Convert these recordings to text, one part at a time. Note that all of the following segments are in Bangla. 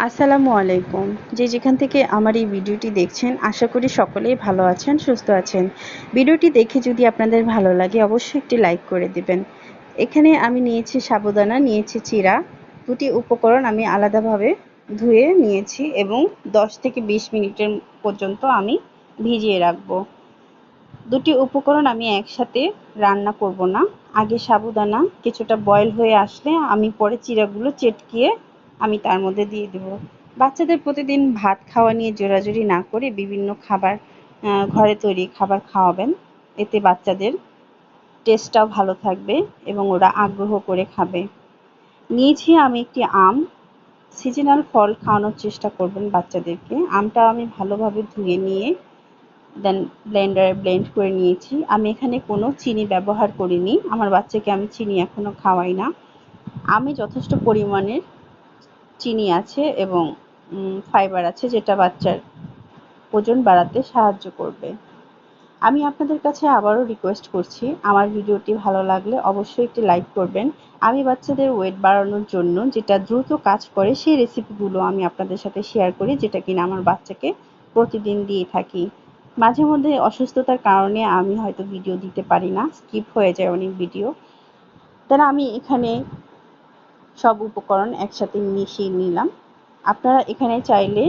আসসালামু আলাইকুম। যে যেখান থেকে আমার এই ভিডিওটি দেখছেন আশা করি সকলেই ভালো আছেন, সুস্থ আছেন। ভিডিওটি দেখে যদি আপনাদের ভালো লাগে অবশ্যই একটি লাইক করে দিবেন। এখানে আমি নিয়েছি সাবুদানা, নিয়েছি চিড়া। দুটি উপকরণ আমি আলাদাভাবে ধুয়ে নিয়েছি এবং 10 থেকে 20 মিনিটের পর্যন্ত আমি ভিজিয়ে রাখবো। দুটি উপকরণ আমি একসাথে রান্না করব না। আগে সাবুদানা কিছুটা বয়েল হয়ে আসলে আমি পরে চিড়াগুলো চেটকিয়ে আমি তার মধ্যে দিয়ে দেব। বাচ্চাদের প্রতিদিন ভাত খাওয়া নিয়ে জোরাজুরি না করে বিভিন্ন খাবার ঘরে তৈরি খাবার খাওয়াবেন। এতে বাচ্চাদের টেস্টটাও ভালো থাকবে এবং ওরা আগ্রহ করে খাবে। নিয়েছি আমি একটি আম। সিজনাল ফল খাওয়ানোর চেষ্টা করবেন বাচ্চাদেরকে। আমটা আমি ভালোভাবে ধুয়ে নিয়ে দেন ব্লেন্ডারে ব্লেন্ড করে নিয়েছি। আমি এখানে কোনো চিনি ব্যবহার করিনি। আমার বাচ্চাকে আমি চিনি এখনো খাওয়াই না। আমে যথেষ্ট পরিমাণের চিনি আছে এবং ফাইবার আছে যেটা বাচ্চার ওজন বাড়াতে সাহায্য করবে। আমি আপনাদের কাছে আবারও রিকোয়েস্ট করছি, আমার ভিডিওটি ভালো লাগলে অবশ্যই একটি লাইক করবেন। আমি বাচ্চাদের ওয়েট বাড়ানোর জন্য যেটা দ্রুত কাজ করে সেই রেসিপিগুলো আমি আপনাদের সাথে শেয়ার করি, যেটা কিনা আমার বাচ্চাকে প্রতিদিন দিয়ে থাকি। মাঝে মধ্যে অসুস্থতার কারণে আমি হয়তো ভিডিও দিতে পারি না, স্কিপ হয়ে যায় অনেক ভিডিও। তাহলে আমি এখানে সব উপকরণ একসাথে মিশিয়ে নিলাম। আপনারা এখানে চাইলে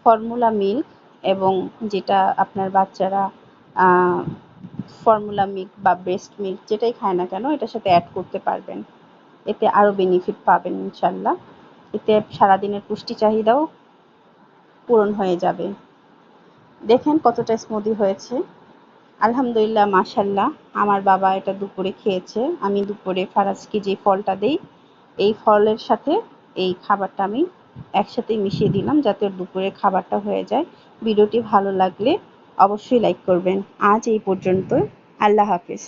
ফর্মুলা মিল্ক এবং যেটা আপনার বাচ্চারা ফর্মুলা মিল্ক বা ব্রেস্ট মিল্ক যেটাই খায় না কেন এটার সাথে অ্যাড করতে পারবেন। এতে আরও বেনিফিট পাবেন ইনশাল্লাহ। এতে সারাদিনের পুষ্টি চাহিদাও পূরণ হয়ে যাবে। দেখেন কতটা স্মুদি হয়েছে। আলহামদুলিল্লাহ, মাশাল্লাহ। আমার বাবা এটা দুপুরে খেয়েছে। আমি দুপুরে ফারাজকে যে ফলটা দেই এই ফলের সাথে এই খাবারটা আমি একসাথেই মিশিয়ে দিলাম যাতে ওর দুপুরের খাবারটা হয়ে যায়। ভিডিওটি ভালো লাগলে অবশ্যই লাইক করবেন। আজ এই পর্যন্ত। আল্লাহ হাফেজ।